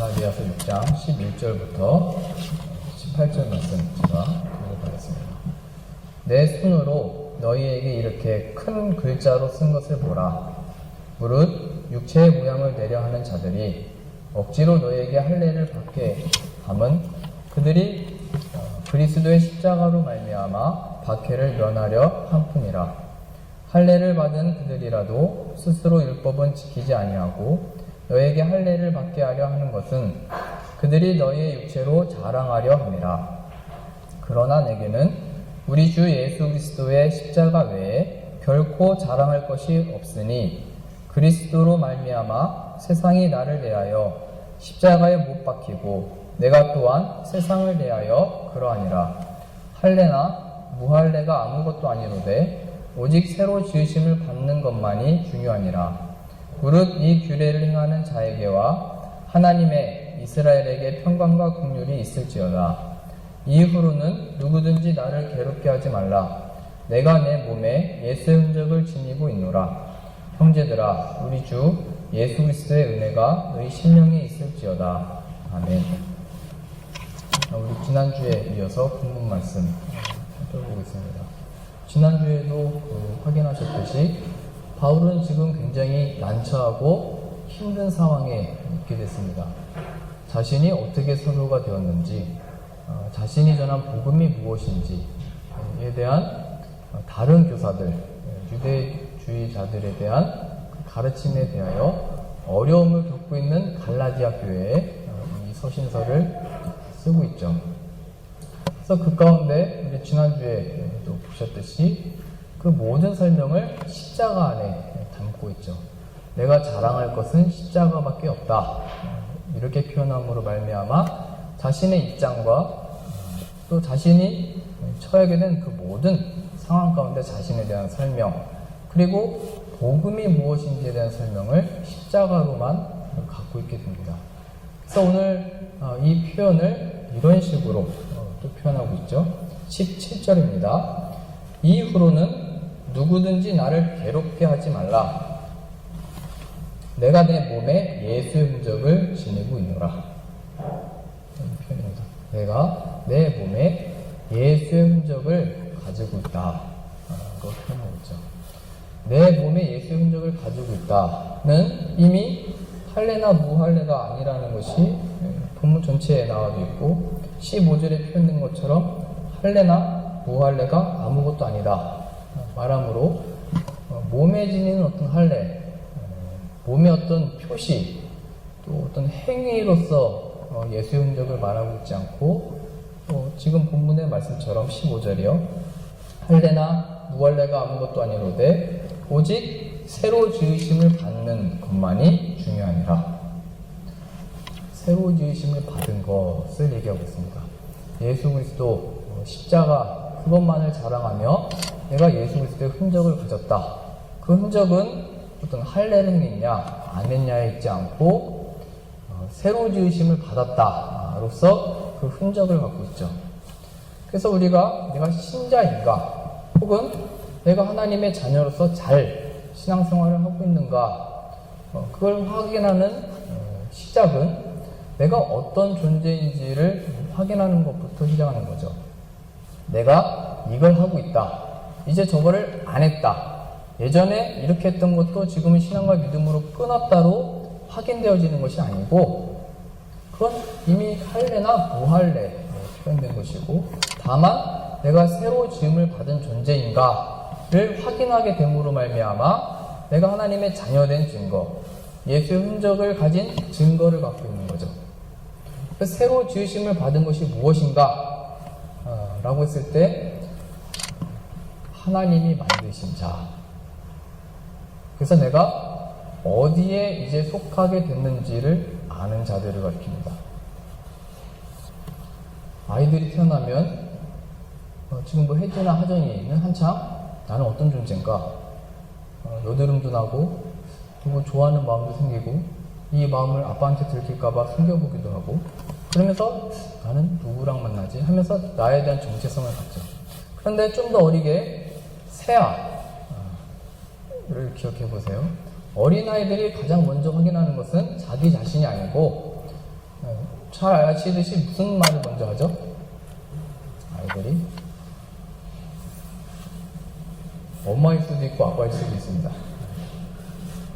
갈라디아서 6장 11절부터 18절 말씀 제가 읽어보겠습니다. 내 손으로 너희에게 이렇게 큰 글자로 쓴 것을 보라. 무릇 육체의 모양을 내려 하는 자들이 억지로 너희에게 할례를 받게 함은 그들이 그리스도의 십자가로 말미암아 박해를 면하려 함뿐이라. 할례를 받은 그들이라도 스스로 율법은 지키지 아니하고 너희에게 할례를 받게 하려 하는 것은 그들이 너희의 육체로 자랑하려 함이라. 그러나 내게는 우리 주 예수 그리스도의 십자가 외에 결코 자랑할 것이 없으니 그리스도로 말미암아 세상이 나를 대하여 십자가에 못 박히고 내가 또한 세상을 대하여 그러하니라. 할례나 무할례가 아무것도 아니로되 오직 새로 지으심을 받는 것만이 중요하니라. 무릇 이 규례를 행하는 자에게와 하나님의 이스라엘에게 평강과 긍휼이 있을지어다. 이후로는 누구든지 나를 괴롭게 하지 말라. 내가 내 몸에 예수의 흔적을 지니고 있노라. 형제들아, 우리 주 예수 그리스도의 은혜가 너희 심령에 있을지어다. 아멘. 우리 지난주에 이어서 본문 말씀 살펴보겠습니다. 지난주에도 확인하셨듯이 바울은 지금 굉장히 난처하고 힘든 상황에 있게 됐습니다. 자신이 어떻게 선교가 되었는지, 자신이 전한 복음이 무엇인지에 대한 다른 교사들, 유대주의자들에 대한 가르침에 대하여 어려움을 겪고 있는 갈라디아 교회에 이 서신서를 쓰고 있죠. 그래서 그 가운데 우리 지난주에도 보셨듯이 그 모든 설명을 십자가 안에 담고 있죠. 내가 자랑할 것은 십자가밖에 없다. 이렇게 표현함으로 말미암아 자신의 입장과 또 자신이 처하게 된 그 모든 상황 가운데 자신에 대한 설명, 그리고 복음이 무엇인지에 대한 설명을 십자가로만 갖고 있게 됩니다. 그래서 오늘 이 표현을 이런 식으로 또 표현하고 있죠. 17절입니다. 이후로는 누구든지 나를 괴롭게 하지 말라. 내가 내 몸에 예수의 흔적을 지니고 있노라. 이런 표현입니다. 내가 내 몸에 예수의 흔적을 가지고 있다. 라고 표현하고 있죠. 내 몸에 예수의 흔적을 가지고 있다는 이미 할례나 무할례가 아니라는 것이 본문 전체에 나와도 있고 15절에 표현된 것처럼 할례나 무할례가 아무것도 아니다 말하므로 몸에 지니는 어떤 할례, 몸의 어떤 표시, 또 어떤 행위로서 예수의 흔적을 말하고 있지 않고 지금 본문의 말씀처럼 15절이요. 할례나 무할례가 아무것도 아니로되 오직 새로 지으심을 받는 것만이 중요하니라. 새로 지으심을 받은 것을 얘기하고 있습니다. 예수 그리스도 십자가 그것만을 자랑하며 내가 예수 그리스도의 흔적을 가졌다. 그 흔적은 어떤 할례를 했냐 안 했냐에 있지 않고 새로 지으심을 받았다로서 그 흔적을 갖고 있죠. 그래서 우리가 내가 신자인가 혹은 내가 하나님의 자녀로서 잘 신앙생활을 하고 있는가 그걸 확인하는 시작은 내가 어떤 존재인지를 확인하는 것부터 시작하는 거죠. 내가 이걸 하고 있다. 이제 저거를 안 했다. 예전에 이렇게 했던 것도 지금은 신앙과 믿음으로 끊었다로 확인되어지는 것이 아니고 그건 이미 할례나 무할례 표현된 것이고 다만 내가 새로 지음을 받은 존재인가를 확인하게 됨으로 말미암아 내가 하나님의 자녀된 증거, 예수의 흔적을 가진 증거를 갖고 있는 거죠. 그래서 새로 지으심을 받은 것이 무엇인가? 라고 했을 때 하나님이 만드신 자. 그래서 내가 어디에 이제 속하게 됐는지를 아는 자들을 가리킵니다. 아이들이 태어나면 지금 뭐 혜지나 하정이는 한창 나는 어떤 존재인가 여드름도 나고 또 좋아하는 마음도 생기고 이 마음을 아빠한테 들킬까봐 숨겨보기도 하고 그러면서 나는 누구랑 만나지 하면서 나에 대한 정체성을 갖죠. 그런데 좀 더 어리게 새아를 기억해 보세요. 어린아이들이 가장 먼저 확인하는 것은 자기 자신이 아니고 잘 아시듯이 무슨 말을 먼저 하죠? 아이들이 엄마일 수도 있고 아빠일 수도 있습니다.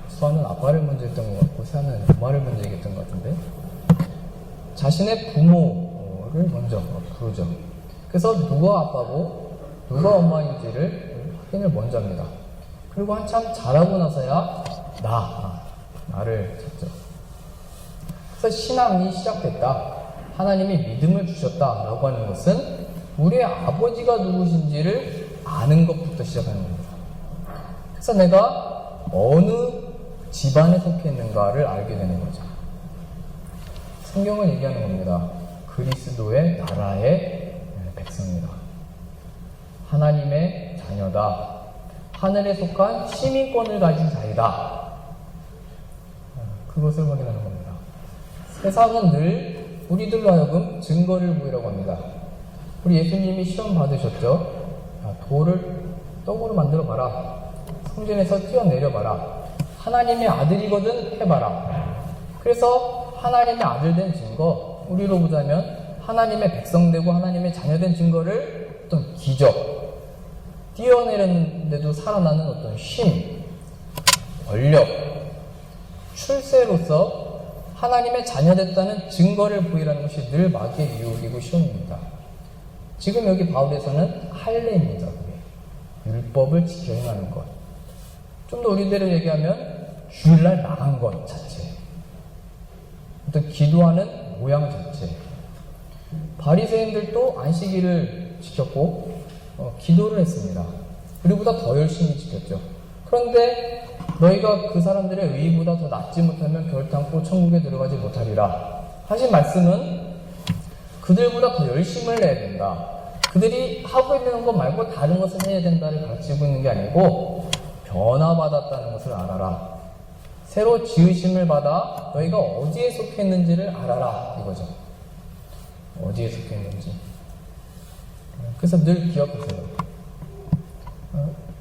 수아는 아빠를 먼저 했던 것 같고 세아는 엄마를 먼저 얘기했던 것 같은데, 자신의 부모를 먼저 부르죠. 그래서 누가 아빠고 누가 엄마인지를 확인을 먼저 합니다. 그리고 한참 자라고 나서야 나를 찾죠. 그래서 신앙이 시작됐다, 하나님이 믿음을 주셨다라고 하는 것은 우리의 아버지가 누구신지를 아는 것부터 시작하는 겁니다. 그래서 내가 어느 집안에 속해 있는가를 알게 되는 거죠. 성경은 얘기하는 겁니다. 그리스도의 나라의 백성이다, 하나님의 자녀다, 하늘에 속한 시민권을 가진 자이다. 그것을 확인하는 겁니다. 세상은 늘 우리들로 하여금 증거를 보이라고 합니다. 우리 예수님이 시험 받으셨죠? 돌을 떡으로 만들어 봐라, 성전에서 뛰어내려 봐라, 하나님의 아들이거든 해봐라. 그래서 하나님의 아들 된 증거, 우리로 보자면 하나님의 백성 되고 하나님의 자녀 된 증거를 어떤 기적, 뛰어내렸는데도 살아나는 어떤 힘, 권력, 출세로서 하나님의 자녀됐다는 증거를 보이라는 것이 늘 마귀의 유혹이고 시험입니다. 지금 여기 바울에서는 할례입니다. 율법을 지켜 행하는 것. 좀 더 우리대로 얘기하면 주일날 나간 것 자체, 어떤 기도하는 모양 자체. 바리새인들도 안식일을 지켰고 기도를 했습니다. 우리보다 더 열심히 지켰죠. 그런데 너희가 그 사람들의 의의보다 더 낫지 못하면 결단코 천국에 들어가지 못하리라 하신 말씀은 그들보다 더 열심을 내야 된다, 그들이 하고 있는 것 말고 다른 것을 해야 된다를 가르치고 있는 게 아니고 변화받았다는 것을 알아라, 새로 지으심을 받아 너희가 어디에 속해 있는지를 알아라, 이거죠. 어디에 속해 있는지. 그래서 늘 기억하세요.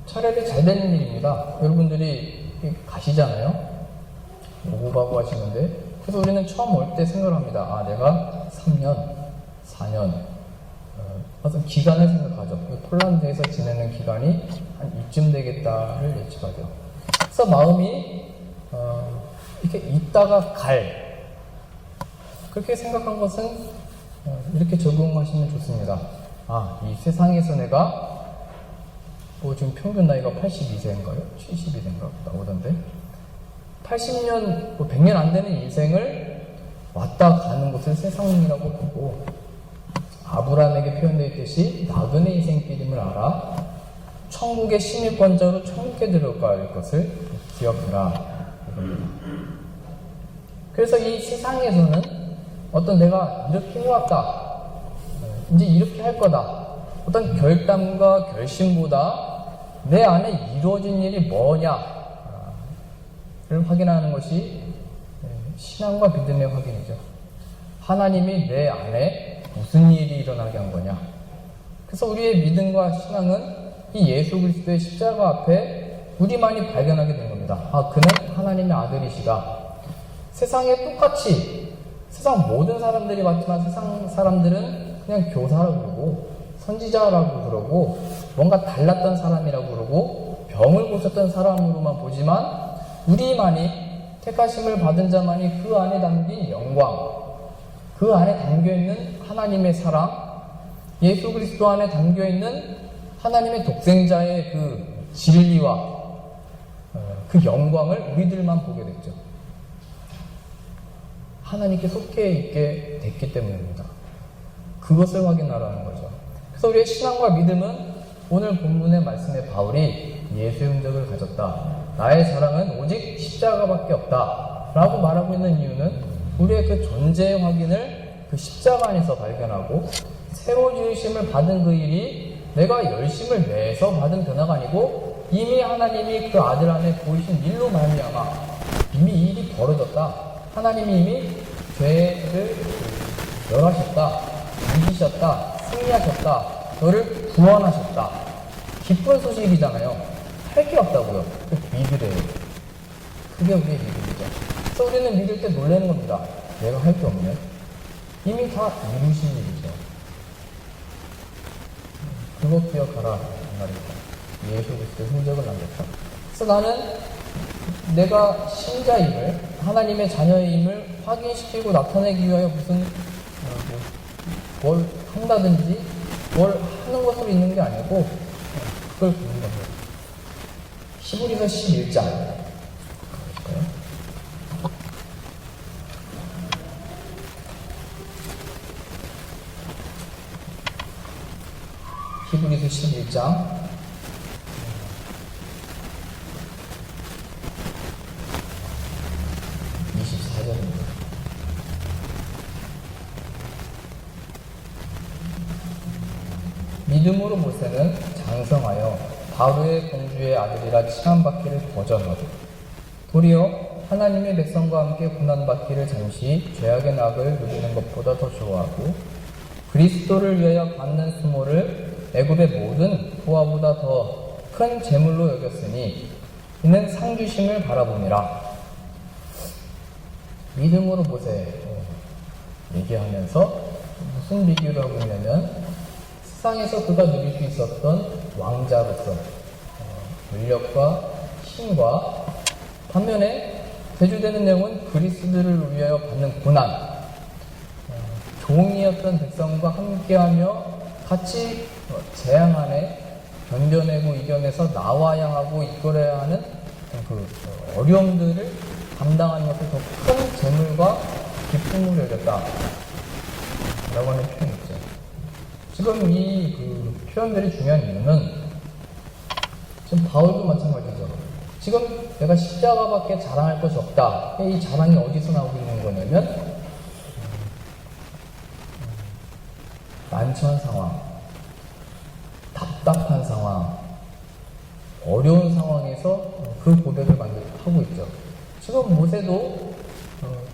차라리 잘 되는 일입니다. 여러분들이 가시잖아요. 오고 가고 하시는데, 그래서 우리는 처음 올 때 생각을 합니다. 내가 3년, 4년 어떤 기간을 생각하죠. 폴란드에서 지내는 기간이 한 이쯤 되겠다를 예측하죠. 그래서 마음이 이렇게 있다가 그렇게 생각한 것은 이렇게 적용하시면 좋습니다. 이 세상에서 내가 지금 평균 나이가 82세인가요? 72세인가 나오던데 80년, 100년 안 되는 인생을 왔다 가는 것을 세상이라고 보고, 아브라함에게 표현되어 있듯이 나그네 인생길임을 알아 천국의 시민권자로 천국에 들어갈 것을 기억해라. 그래서 이 세상에서는 어떤 내가 이렇게 해왔다, 이제 이렇게 할 거다, 어떤 결단과 결심보다 내 안에 이루어진 일이 뭐냐를 확인하는 것이 신앙과 믿음의 확인이죠. 하나님이 내 안에 무슨 일이 일어나게 한 거냐. 그래서 우리의 믿음과 신앙은 이 예수 그리스도의 십자가 앞에 우리만이 발견하게 된 겁니다. 그는 하나님의 아들이시다. 세상에 똑같이, 세상 모든 사람들이 봤지만 세상 사람들은 그냥 교사라고 그러고 선지자라고 그러고 뭔가 달랐던 사람이라고 그러고 병을 고쳤던 사람으로만 보지만, 우리만이, 택하심을 받은 자만이 그 안에 담긴 영광, 그 안에 담겨있는 하나님의 사랑, 예수 그리스도 안에 담겨있는 하나님의 독생자의 그 진리와 그 영광을 우리들만 보게 됐죠. 하나님께 속해 있게 됐기 때문입니다. 그것을 확인하라는 거죠. 그래서 우리의 신앙과 믿음은 오늘 본문의 말씀에 바울이 예수의 흔적을 가졌다, 나의 사랑은 오직 십자가밖에 없다 라고 말하고 있는 이유는 우리의 그 존재의 확인을 그 십자가 안에서 발견하고, 새로 지으심을 받은 그 일이 내가 열심을 내서 받은 변화가 아니고 이미 하나님이 그 아들 안에 보이신 일로 말미암아 이미 이 일이 벌어졌다, 하나님이 이미 죄를 멸하셨다, 이기셨다, 승리하셨다, 너를 구원하셨다. 기쁜 소식이잖아요. 할 게 없다고요. 믿으래요. 그게 우리의 믿음이죠. 그래서 우리는 믿을 때 놀라는 겁니다. 내가 할 게 없네. 이미 다 이루신 일이죠. 그거 기억하라 이 말입니다. 예수 그리스도의 흔적을 남겼다. 그래서 나는 내가 신자임을, 하나님의 자녀임을 확인시키고 나타내기 위하여 무슨 뭘 한다든지 뭘 하는 것으로 있는 게 아니고 그걸 보는 겁니다. 히브리서 11장 히브리서 11장 24절입니다. 믿음으로 모세는 장성하여 바로의 공주의 아들이라 칭함받기를 거절하고 도리어 하나님의 백성과 함께 고난받기를 잠시 죄악의 낙을 누리는 것보다 더 좋아하고 그리스도를 위하여 받는 수모를 애굽의 모든 부하보다 더 큰 재물로 여겼으니 이는 상주심을 바라봄이라. 믿음으로 모세 얘기하면서 무슨 비교를 하고 있냐면 세상에서 그가 누릴 수 있었던 왕자로서 권력과 힘과 반면에 대조되는 내용은 그리스도를 위하여 받는 고난, 종이었던 백성과 함께하며 같이 재앙 안에 견뎌내고 이겨내서 나와야 하고 이끌어야 하는 그 어려움들을 감당하는 것을 더 큰 재물과 기쁨으로 여겼다 라고 하는 표현이 있죠. 지금 이 그 표현들이 중요한 이유는 지금 바울도 마찬가지죠. 지금 내가 십자가밖에 자랑할 것이 없다. 이 자랑이 어디서 나오고 있는 거냐면 난처한 상황, 답답한 상황, 어려운 상황에서 그 고백을 하고 있죠. 지금 모세도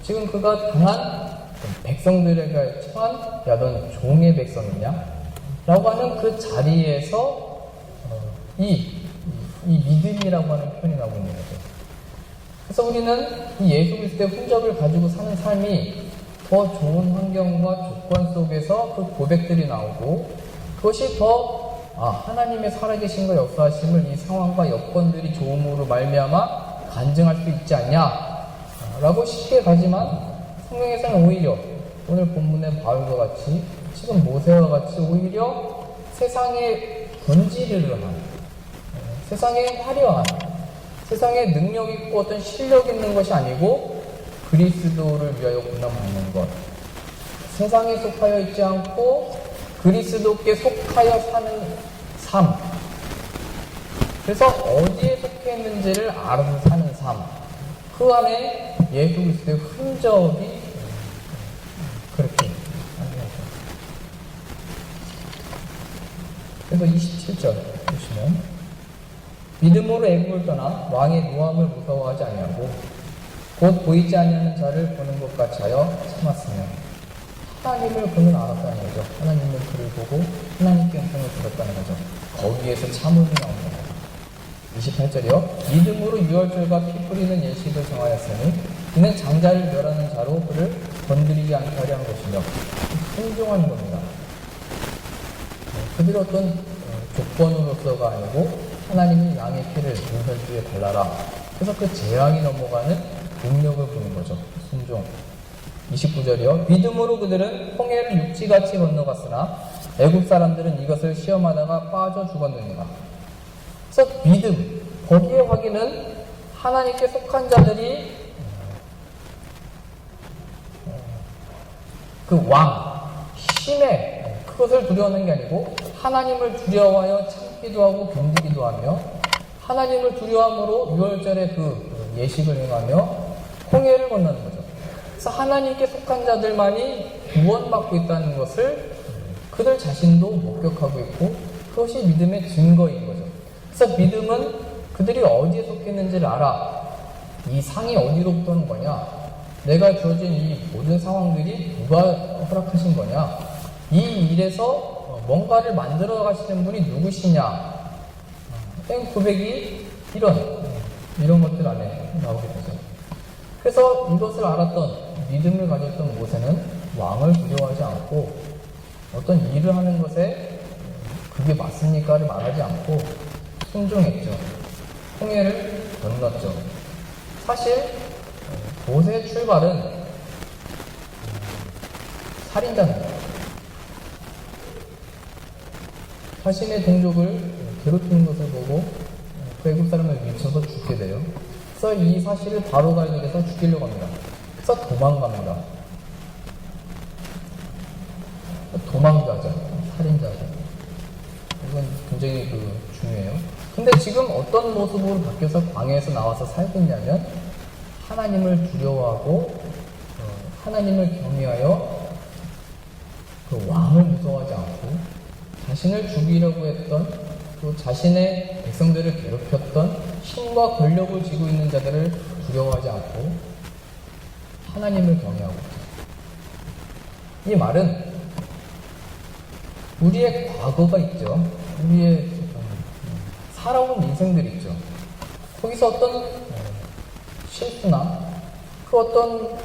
지금 그가 당한 백성들에게 처한 야 넌 종의 백성이냐? 라고 하는 그 자리에서 이 믿음이라고 하는 표현이 나오고 있는 거죠. 그래서 우리는 이 예수 그리스도의 흔적을 가지고 사는 삶이 더 좋은 환경과 조건 속에서 그 고백들이 나오고 그것이 더 하나님의 살아계신과 역사하심을 이 상황과 여건들이 좋음으로 말미암아 간증할 수 있지 않냐 라고 쉽게 가지만 성경에서는 오히려 오늘 본문의 바울과 같이 지금 모세와 같이 오히려 세상에 본질을 한 세상에 화려한 세상에 능력 있고 어떤 실력 있는 것이 아니고 그리스도를 위하여 고난받는 것, 세상에 속하여 있지 않고 그리스도께 속하여 사는 삶, 그래서 어디에 속해 있는지를 알아서 사는 삶, 그 안에 예수 그리스도의 흔적이 그렇게 나타나죠. 그래서 27절 보시면 믿음으로 애굽을 떠나 왕의 노함을 무서워하지 아니하고 곧 보이지 아니하는 자를 보는 것 같이 하여 참았으며 하나님을 그는 알았다는 거죠. 하나님은 그를 보고 하나님께 음성을 들었다는 거죠. 거기에서 참음이 나오는 거죠. 28절이요. 믿음으로 유월절과 피 뿌리는 예식을 정하였으니 이는 장자를 멸하는 자로 그를 건드리지 않게 하려 한 것이며 순종하는 겁니다. 그들이 어떤 조건으로서가 아니고 하나님이 양의 피를 문설주에 발라라. 그래서 그 재앙이 넘어가는 능력을 보는 거죠. 순종. 29절이요. 믿음으로 그들은 홍해를 육지같이 건너갔으나 애굽 사람들은 이것을 시험하다가 빠져 죽었느니라. 그래서 믿음, 거기에 확인은 하나님께 속한 자들이 그 왕, 힘에 그것을 두려워하는 게 아니고 하나님을 두려워하여 참기도 하고 견디기도 하며 하나님을 두려워함으로 유월절에 그 예식을 행하며 홍해를 건너는 거죠. 그래서 하나님께 속한 자들만이 구원받고 있다는 것을 그들 자신도 목격하고 있고 그것이 믿음의 증거인 거죠. 그래서 믿음은 그들이 어디에 속해 있는지를 알아. 이 상이 어디로부터 오는 거냐? 내가 주어진 이 모든 상황들이 누가 허락하신 거냐? 이 일에서 뭔가를 만들어 가시는 분이 누구시냐? 고백이 이런 것들 안에 나오게 되죠. 그래서 이것을 알았던 믿음을 가졌던 모세는 왕을 두려워하지 않고 어떤 일을 하는 것에 그게 맞습니까를 말하지 않고 순종했죠. 홍해를 건넜죠. 사실 모세의 출발은 살인자입니다. 자신의 동족을 괴롭히는 것을 보고 그 애국 사람을 미쳐서 죽게 돼요. 그래서 이 사실을 바로 발견해서 죽이려고 합니다. 그래서 도망갑니다. 도망자죠. 살인자죠. 이건 굉장히 중요해요. 근데 지금 어떤 모습으로 바뀌어서 광야에서 나와서 살고 있냐면 하나님을 두려워하고 하나님을 경외하여 그 왕을 무서워하지 않고 자신을 죽이려고 했던 또 자신의 백성들을 괴롭혔던 힘과 권력을 쥐고 있는 자들을 두려워하지 않고 하나님을 경외하고 있죠. 이 말은 우리의 과거가 있죠. 우리의 살아온 인생들이 있죠. 거기서 어떤 실수나 그 어떤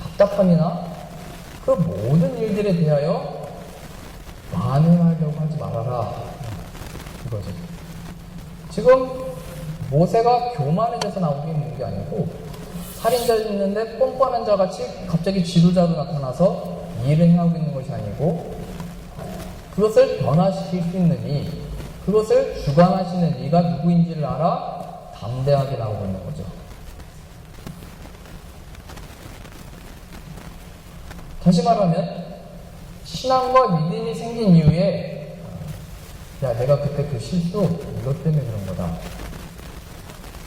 답답함이나 그 모든 일들에 대하여 만회하려고 하지 말아라. 이거죠. 지금 모세가 교만해져서 나오게 있는 게 아니고 살인자였는데 뻔뻔한 자같이 갑자기 지도자로 나타나서 일을 행하고 있는 것이 아니고 그것을 변화시킬 수 있는 이, 그것을 주관하시는 이가 누구인지를 알아 담대하게 나오고 있는 거죠. 다시 말하면 신앙과 믿음이 생긴 이후에 야 내가 그때 그 실수 이것 때문에 그런 거다.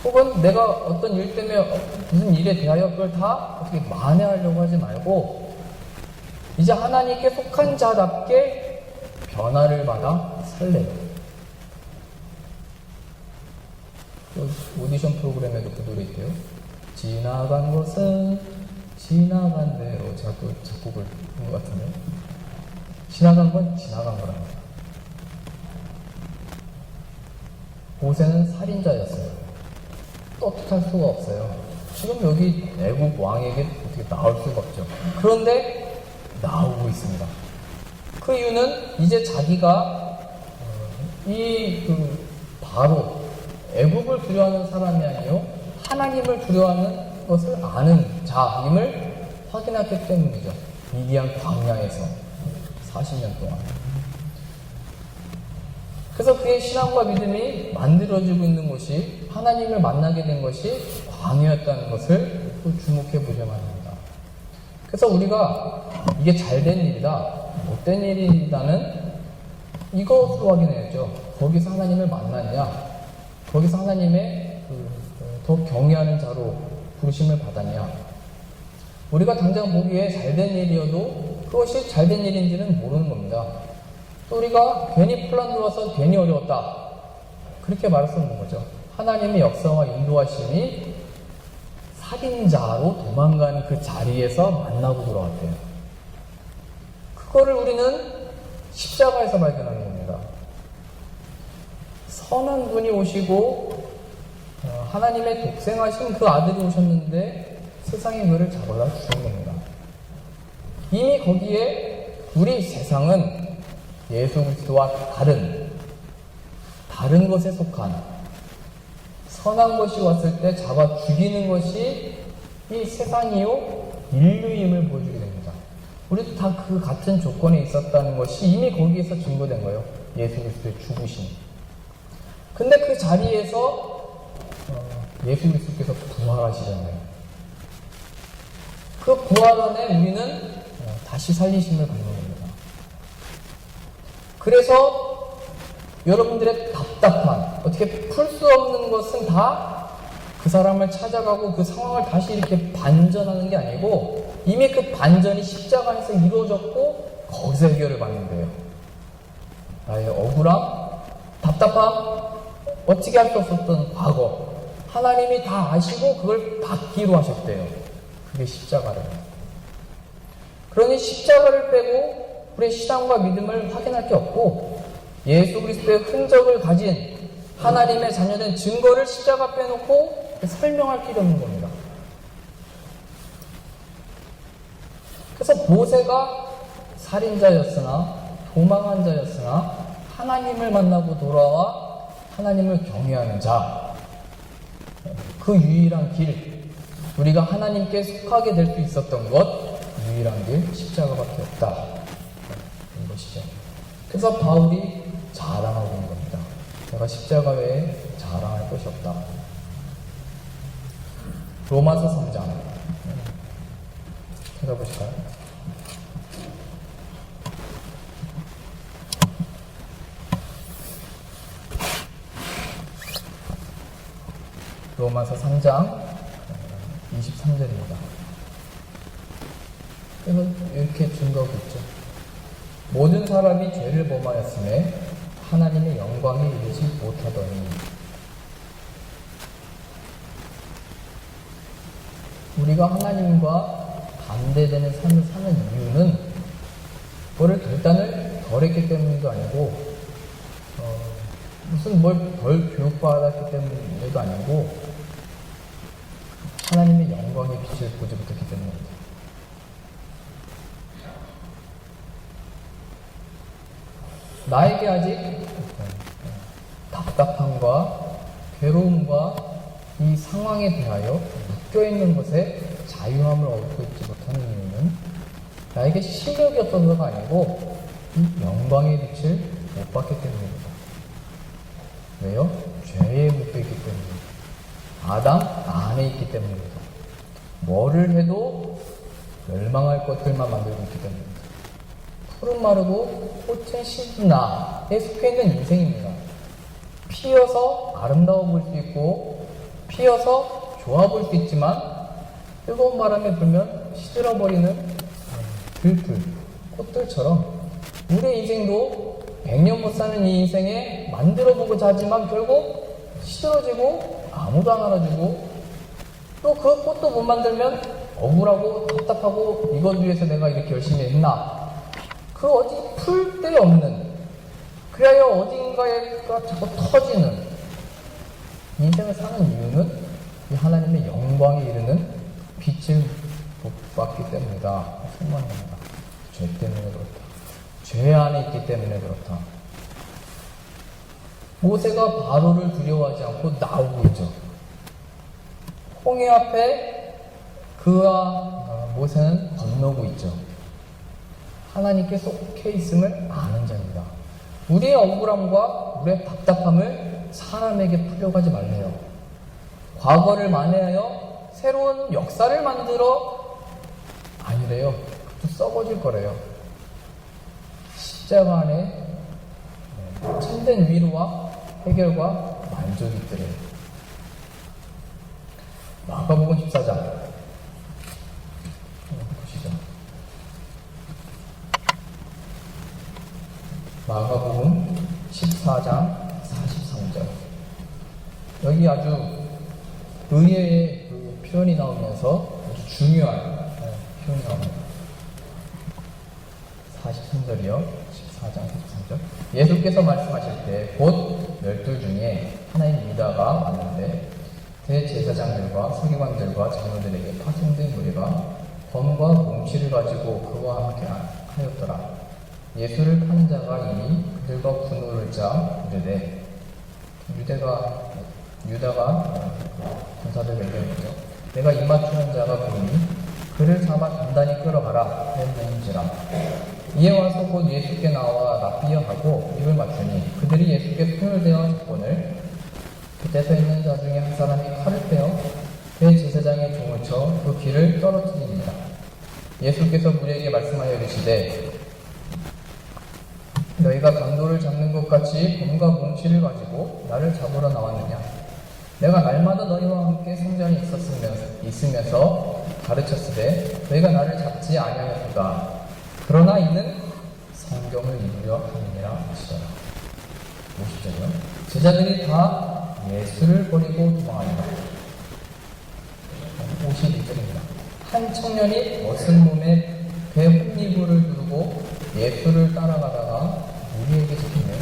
혹은 내가 어떤 일 때문에 무슨 일에 대하여 그걸 다 어떻게 만회하려고 하지 말고 이제 하나님께 속한 자답게 변화를 받아 살래요. 오디션 프로그램에도 그 노래 있대요. 지나간 것은 지나간 대로. 제가 또 작곡을 한 것 같은데 지나간 건 지나간 거랍니다. 모세는 살인자였어요. 떳떳할 수가 없어요. 지금 여기 애국 왕에게 어떻게 나올 수가 없죠. 그런데 나오고 있습니다. 그 이유는 이제 자기가 바로 애국을 두려워하는 사람이 아니요 하나님을 두려워하는 것을 아는 자임을 확인했기 때문이죠. 미디안 광야에서 40년 동안. 그래서 그의 신앙과 믿음이 만들어지고 있는 것이 하나님을 만나게 된 것이 광야였다는 것을 또 주목해 보자만 합니다. 그래서 우리가 이게 잘된 일이다, 못된 일이다는 이것으로 확인해야죠. 거기서 하나님을 만났냐, 거기서 하나님의 더 경외하는 자로 부르심을 받았냐. 우리가 당장 보기에 잘된 일이어도 그것이 잘된 일인지는 모르는 겁니다. 또 우리가 괜히 혼란 들어와서 괜히 어려웠다 그렇게 말할 수 없는 거죠. 하나님의 역사와 인도하심이 살인자로 도망간 그 자리에서 만나고 돌아왔대요. 그거를 우리는 십자가에서 발견하는 겁니다. 선한 분이 오시고 하나님의 독생하신 그 아들이 오셨는데 세상이 그를 잡아다 주신 겁니다. 이미 거기에 우리 세상은 예수 그리스도와 다른 것에 속한 선한 것이 왔을 때 잡아 죽이는 것이 이 세상이요 인류임을 보여주게 됩니다. 우리도 다 그 같은 조건에 있었다는 것이 이미 거기에서 증거된 거예요. 예수 그리스도의 죽으심. 근데 그 자리에서 예수 그리스도께서 부활하시잖아요. 그 부활 안에 우리는 다시 살리심을 받는 겁니다. 그래서 여러분들의 답답한, 어떻게 풀 수 없는 것은 다 그 사람을 찾아가고 그 상황을 다시 이렇게 반전하는 게 아니고 이미 그 반전이 십자가에서 이루어졌고 거기서 해결을 받는 거예요. 나의 억울함, 답답함, 어떻게 할 수 없었던 과거 하나님이 다 아시고 그걸 받기로 하셨대요. 그게 십자가래요. 그러니 십자가를 빼고 우리의 신앙과 믿음을 확인할 게 없고 예수 그리스도의 흔적을 가진 하나님의 자녀된 증거를 십자가 빼놓고 설명할 필요 없는 겁니다. 그래서 모세가 살인자였으나 도망한 자였으나 하나님을 만나고 돌아와 하나님을 경외하는 자, 그 유일한 길, 우리가 하나님께 속하게 될 수 있었던 것, 유일한 길 십자가밖에 없다, 이것이죠. 그래서 바울이 자랑하고 있는 겁니다. 내가 십자가 외에 자랑할 것이 없다. 로마서 3장 찾아보실까요? 로마서 3장 23절입니다. 그래서 이렇게 증거하고 있죠. 모든 사람이 죄를 범하였음에 하나님의 영광에 이르지 못하더니. 우리가 하나님과 반대되는 삶을 사는 이유는 뭐를 결단을 덜 했기 때문도 아니고 무슨 뭘 덜 교육받았기 때문에도 아니고 하나님의 영광의 빛을 보지 못했기 때문입니다. 나에게 아직 답답함과 괴로움과 이 상황에 대하여 묶여있는 것에 자유함을 얻고 있지 못하는 이유는 나에게 실력이 없어서가 아니고 이 영광의 빛을 못 받기 때문입니다. 왜요? 죄에 묶여있기 때문입니다. 아담 안에 있기 때문입니다. 뭐를 해도 멸망할 것들만 만들고 있기 때문입니다. 푸른 마르고 꽃은 시드나에 속해 있는 인생입니다. 피어서 아름다워 보일 수 있고 피어서 좋아 보일 수 있지만 뜨거운 바람에 불면 시들어버리는 들풀, 꽃들처럼 우리의 인생도 100년 못 사는 이 인생에 만들어보고자 하지만 결국 시들어지고 아무도 안 알아주고 또 그 꽃도 못 만들면 억울하고 답답하고 이것 위해서 내가 이렇게 열심히 했나, 그 어디 풀 데 없는, 그래야 어딘가에가 자꾸 터지는 인생을 사는 이유는 이 하나님의 영광에 이르는 빛을 못 받기 때문이다. 소망입니다. 죄 때문에 그렇다. 죄 안에 있기 때문에 그렇다. 모세가 바로를 두려워하지 않고 나오고 있죠. 홍해 앞에 그와 모세는 건너고 있죠. 하나님께 속해 있음을 아는 자입니다. 우리의 억울함과 우리의 답답함을 사람에게 풀려가지 말래요. 과거를 만회하여 새로운 역사를 만들어 아니래요. 그것도 썩어질 거래요. 십자가 안에 참된 위로와 해결과 만족이 있더래요. 마가복음 14장 보시죠. 마가복음 14장 43절. 여기 아주 의외의 그 표현이 나오면서 아주 중요한 표현이 나옵니다. 43절이요. 14장 43절. 예수께서 말씀하실 때 곧 12 중에 하나인 유다가 왔는데 대제사장들과 서기관들과 장로들에게 파송된 무리가 검과 몽치를 가지고 그와 함께 하였더라. 예수를 파는 자가 이미 그들과 분노를 짜 이르되 유다가 군사들에게 이르죠. 내가 입맞추는 자가 보이니 그를 잡아 단단히 끌어가라 하였는지라. 이에 와서 곧 예수께 나와 납비어 하고 입을 맞추니 그들이 예수께 손을 대어 잡거늘 그때 서 있는 자 중에 한 사람이 칼을 빼어 대제사장의 종을 쳐 그 귀를 떨어뜨립니다. 예수께서 무리에게 말씀하여 이르시되 너희가 강도를 잡는 것 같이 검과 몽치를 가지고 나를 잡으러 나왔느냐? 내가 날마다 너희와 함께 성전에 있으면서 가르쳤으되 너희가 나를 잡지 아니하였도다. 그러나 이는 성경을 이루려 함이니라 하시더라. 50절이요. 제자들이 다 예수를 버리고 도망하니라. 52절입니다. 한 청년이 벗은 몸에 배 혼이불을 두르고 예수를 따라가다가 무리에게 잡히며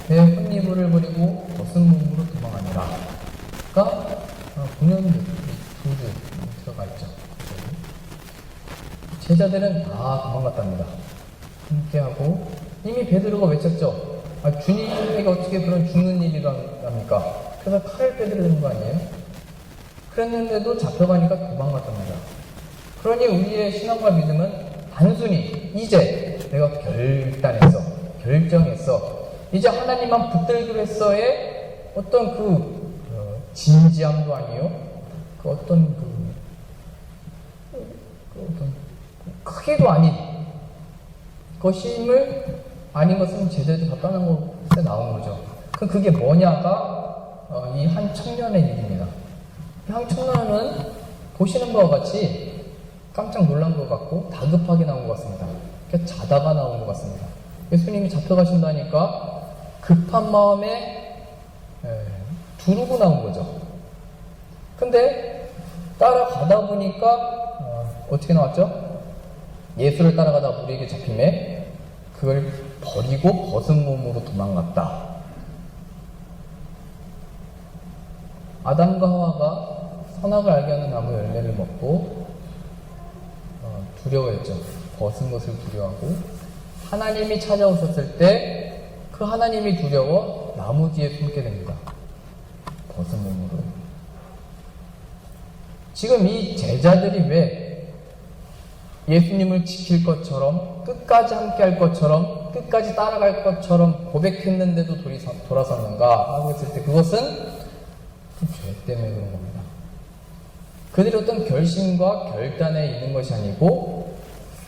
배 혼이불을 버리고 벗은 몸으로 도망하니라. 그러니까 본연 두 줄 들어가 있죠. 제자들은 다 도망갔답니다. 함께하고 이미 베드로가 외쳤죠. 주님에게 어떻게 그런 죽는 일이랍니까? 그래서 칼을 빼드리는 거 아니에요? 그랬는데도 잡혀가니까 도망갔답니다. 그러니 우리의 신앙과 믿음은 단순히 이제 내가 결정했어. 이제 하나님만 붙들기로 했어의 어떤 진지함도 아니요. 어떤 크기도 아닌 것임을 아닌 것은 제자들이 다 떠난 곳에 나온 거죠. 그게 뭐냐가 이 한 청년의 일입니다. 이 한 청년은 보시는 바와 같이 깜짝 놀란 것 같고 다급하게 나온 것 같습니다. 자다가 나온 것 같습니다. 예수님이 잡혀가신다니까 급한 마음에 두르고 나온 거죠. 근데 따라가다 보니까 어떻게 나왔죠? 예수를 따라가다 우리에게 잡힘에 그걸 버리고 벗은 몸으로 도망갔다. 아담과 하와가 선악을 알게 하는 나무 열매를 먹고 두려워했죠. 벗은 것을 두려워하고 하나님이 찾아오셨을 때 그 하나님이 두려워 나무 뒤에 숨게 됩니다. 벗은 몸으로. 지금 이 제자들이 왜 예수님을 지킬 것처럼 끝까지 함께 할 것처럼 끝까지 따라갈 것처럼 고백했는데도 돌아섰는가 하고 있을 때 그것은 죄 때문에 그런 겁니다. 그들이 어떤 결심과 결단에 있는 것이 아니고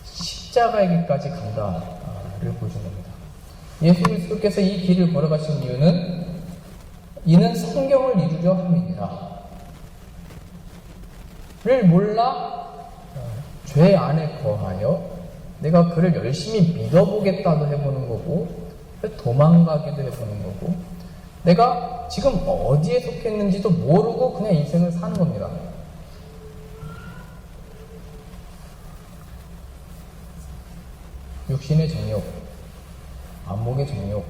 십자가에게까지 간다를 보여준 겁니다. 예수 그리스도께서 이 길을 걸어가신 이는 성경을 이루려 함이니라. 를 몰라 죄 안에 거하여 내가 그를 열심히 믿어보겠다도 해보는 거고 도망가기도 해보는 거고 내가 지금 어디에 속했는지도 모르고 그냥 인생을 사는 겁니다. 육신의 정욕, 안목의 정욕,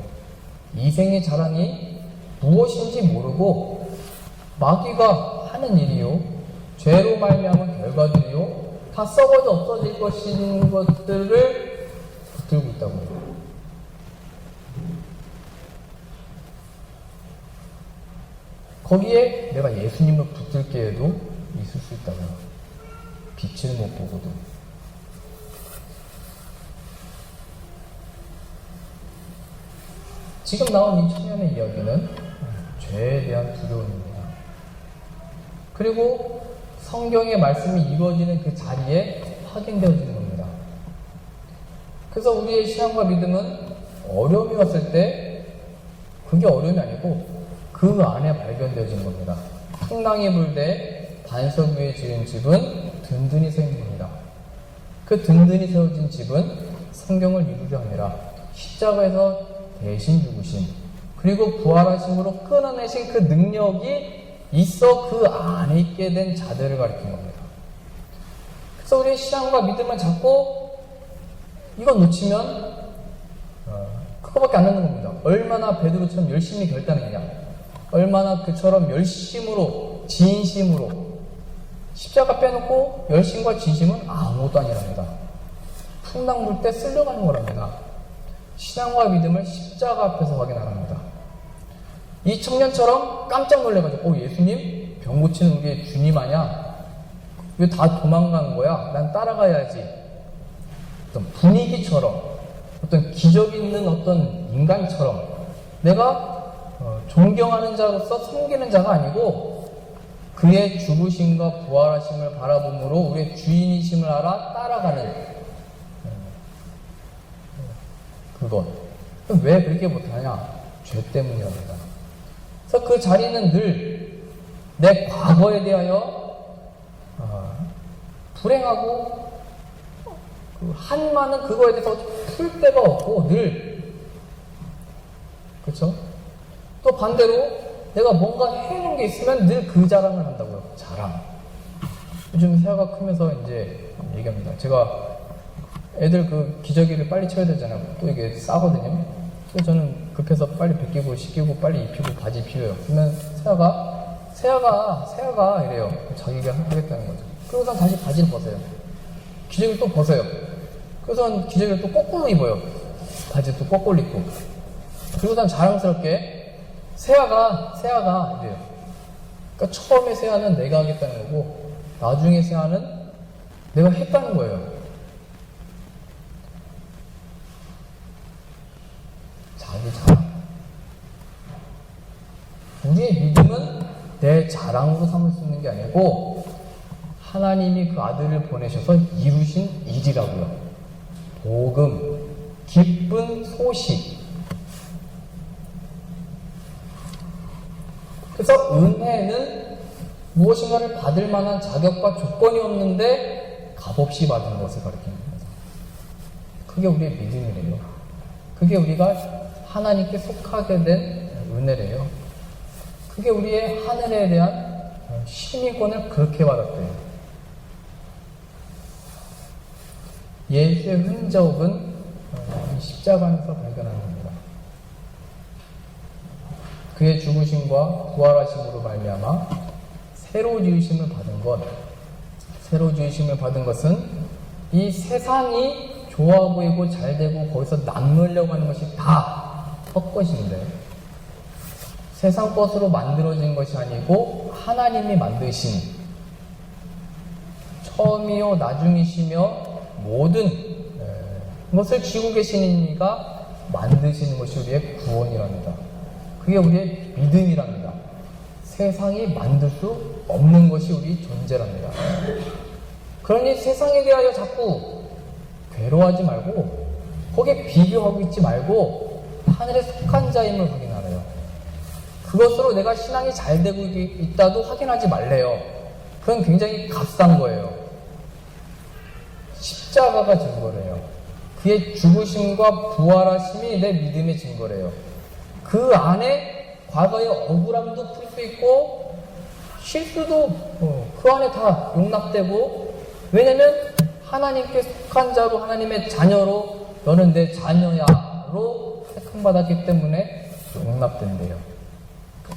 이생의 자랑이 무엇인지 모르고 마귀가 하는 일이요, 죄로 말미암은 결과들이요, 다 썩어져 없어질 것인 것들을 붙들고 있다고요. 거기에 내가 예수님을 붙들게 해도 있을 수 있다고요. 빛을 못 보고도. 지금 나온 이 청년의 이야기는 죄에 대한 두려움입니다. 그리고 성경의 말씀이 이루어지는 그 자리에 확인되어지는 겁니다. 그래서 우리의 신앙과 믿음은 어려움이 왔을 때 그게 어려움이 아니고 그 안에 발견되어지는 겁니다. 풍랑이 불 때 반석 위에 지은 집은 든든히 서 있는 겁니다. 그 든든히 세워진 집은 성경을 이루려 함이라. 십자가에서 대신 죽으신 그리고 부활하심으로 끊어내신 그 능력이 있어 그 안에 있게 된 자들을 가리킨 겁니다. 그래서 우리의 신앙과 믿음을 잡고 이거 놓치면 그거밖에 안 남는 겁니다. 얼마나 베드로처럼 열심히 결단했냐, 얼마나 그처럼 열심으로 진심으로 십자가 빼놓고 열심과 진심은 아무것도 아니랍니다. 풍랑 불 때 쓸려가는 거랍니다. 신앙과 믿음을 십자가 앞에서 확인하랍니다. 이 청년처럼 깜짝 놀래가지고 예수님? 병 고치는 우리의 주님 아냐? 왜 다 도망간 거야? 난 따라가야지. 어떤 분위기처럼 어떤 기적 있는 어떤 인간처럼 내가 존경하는 자로서 섬기는 자가 아니고 그의 죽으심과 부활하심을 바라봄으로 우리의 주인이심을 알아 따라가는 그것. 왜 그렇게 못하냐? 죄 때문이랍니다. 그래서 그 자리는 늘 내 과거에 대하여 불행하고 한많은 그거에 대해서 풀 데가 없고 늘 그렇죠? 또 반대로 내가 뭔가 해놓은 게 있으면 늘 그 자랑을 한다고요. 자랑. 요즘 세아가 크면서 이제 얘기합니다. 제가 애들 그 기저귀를 빨리 채워야 되잖아요. 또 이게 싸거든요. 그래서 저는 급해서 빨리 벗기고 씻기고 빨리 입히고 바지 입히고요. 그러면 세아가 이래요. 자기가 하겠다는 거죠. 그러고서 다시 바지를 벗어요. 기저귀를 또 벗어요. 그래서 기저귀를 또 거꾸로 입어요. 바지도 또 거꾸로 입고. 그리고선 자랑스럽게 세아가 이래요. 그러니까 처음에 세아는 내가 하겠다는 거고 나중에 세아는 내가 했다는 거예요. 자기 자랑. 우리의 믿음은 내 자랑으로 삼을 수 있는 게 아니고 하나님이 그 아들을 보내셔서 이루신 일이라고요. 복음, 기쁜 소식. 그래서 은혜는 무엇인가를 받을 만한 자격과 조건이 없는데 값없이 받은 것을 가리키는 겁니다. 그게 우리의 믿음이래요. 그게 우리가 하나님께 속하게 된 은혜래요. 그게 우리의 하늘에 대한 시민권을 그렇게 받았대요. 예수의 흔적은 십자가 안에서 발견하는 겁니다. 그의 죽으심과 부활하심으로 말미암아 새로 지으심을 받은 것은 이 세상이 좋아 보이고 잘 되고 거기서 남으려고 하는 것이 다 헛것인데 세상 것으로 만들어진 것이 아니고 하나님이 만드신 처음이요 나중이시며 모든 것을 지고 계시는 이가 만드시는 것이 우리의 구원이랍니다. 그게 우리의 믿음이랍니다. 세상이 만들 수 없는 것이 우리 존재랍니다. 그러니 세상에 대하여 자꾸 괴로워하지 말고 거기에 비교하고 있지 말고 하늘에 속한 자임을 확인하래요. 그것으로 내가 신앙이 잘 되고 있다도 확인하지 말래요. 그건 굉장히 값싼 거예요. 십자가가 증거래요. 그의 죽으심과 부활하심이 내 믿음의 증거래요. 그 안에 과거의 억울함도 풀 수 있고 실수도 그 안에 다 용납되고 왜냐면 하나님께 속한 자로 하나님의 자녀로 너는 내 자녀야로 택함받았기 때문에 용납된대요.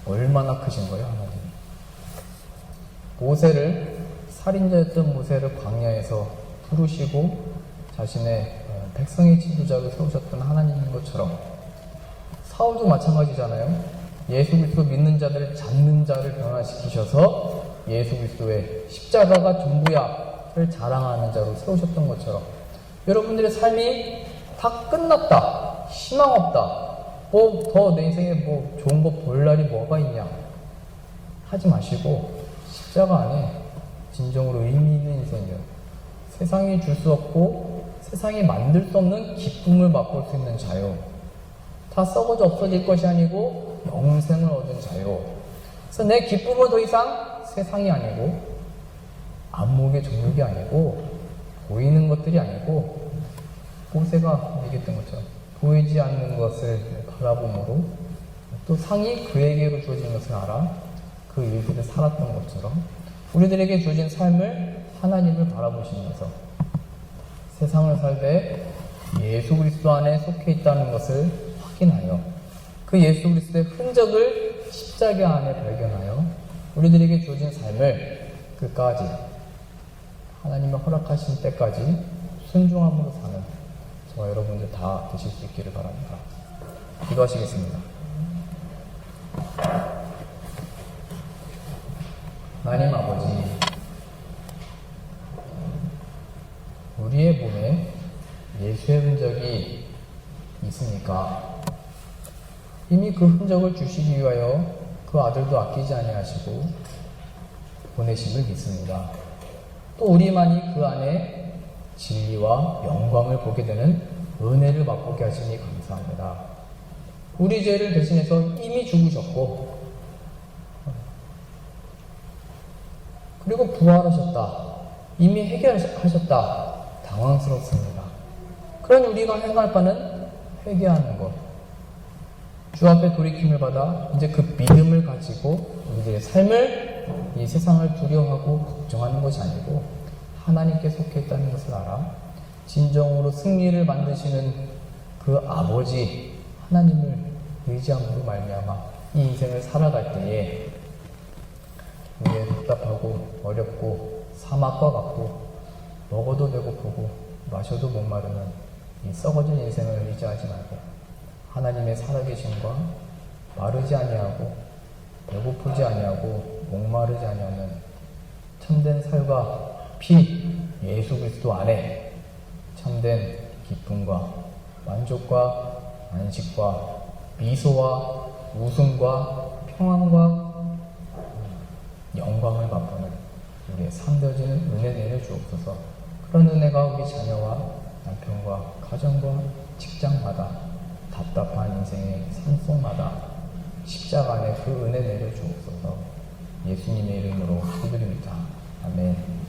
얼마나 크신 거예요 하나님. 모세를 살인자였던 모세를 광야에서 부르시고 자신의 백성의 지도자로 세우셨던 하나님인 것처럼 사울도 마찬가지잖아요. 예수 그리스도 믿는 자들을 잡는 자를 변화시키셔서 예수 그리스도의 십자가가 전부야를 자랑하는 자로 세우셨던 것처럼 여러분들의 삶이 다 끝났다, 희망 없다, 더 내 인생에 좋은 거 볼 날이 뭐가 있냐 하지 마시고 십자가 안에 진정으로 의미 있는 인생이요. 세상이 줄 수 없고 세상이 만들 수 없는 기쁨을 맛볼 수 있는 자요. 다 썩어져 없어질 것이 아니고 영생을 얻은 자요. 그래서 내 기쁨은 더 이상 세상이 아니고 안목의 종육이 아니고 보이는 것들이 아니고 모세가 얘기했던 것처럼 보이지 않는 것을 바라봄으로 또 상이 그에게로 주어진 것을 알아 그 일들을 살았던 것처럼 우리들에게 주어진 삶을 하나님을 바라보시면서 세상을 살되 예수 그리스도 안에 속해 있다는 것을 확인하여 그 예수 그리스도의 흔적을 십자가 안에 발견하여 우리들에게 주어진 삶을 끝까지 하나님의 허락하신 때까지 순종함으로 사는 저와 여러분들 다 되실 수 있기를 바랍니다. 기도하시겠습니다. 하나님 아버지, 우리의 몸에 예수의 흔적이 있으니까 이미 그 흔적을 주시기 위하여 그 아들도 아끼지 아니하시고 보내심을 믿습니다. 또 우리만이 그 안에 진리와 영광을 보게 되는 은혜를 맛보게 하시니 감사합니다. 우리 죄를 대신해서 이미 죽으셨고 그리고 부활하셨다. 이미 해결하셨다. 당황스럽습니다. 그러니 우리가 행할 바는 회개하는 것. 주 앞에 돌이킴을 받아 이제 그 믿음을 가지고 우리들의 삶을 이 세상을 두려워하고 걱정하는 것이 아니고 하나님께 속해 있다는 것을 알아 진정으로 승리를 만드시는 그 아버지 하나님을 의지함으로 말미암아 이 인생을 살아갈 때에 우리의 답답하고 어렵고 사막과 같고 먹어도 배고프고 마셔도 목마르는 이 썩어진 인생을 의지하지 말고 하나님의 살아계심과 마르지 아니하고 배고프지 아니하고 목마르지 아니하는 참된 살과 피 예수 그리스도 안에 참된 기쁨과 만족과 안식과 미소와 웃음과 평안과 영광을 맛보는 우리의 삶되어지는 은혜를 주옵소서. 그런 은혜가 우리 자녀와 남편과 가정과 직장마다 답답한 인생의 삶 속마다 십자가 안에 그 은혜를 주옵소서. 예수님의 이름으로 기도드립니다. 아멘.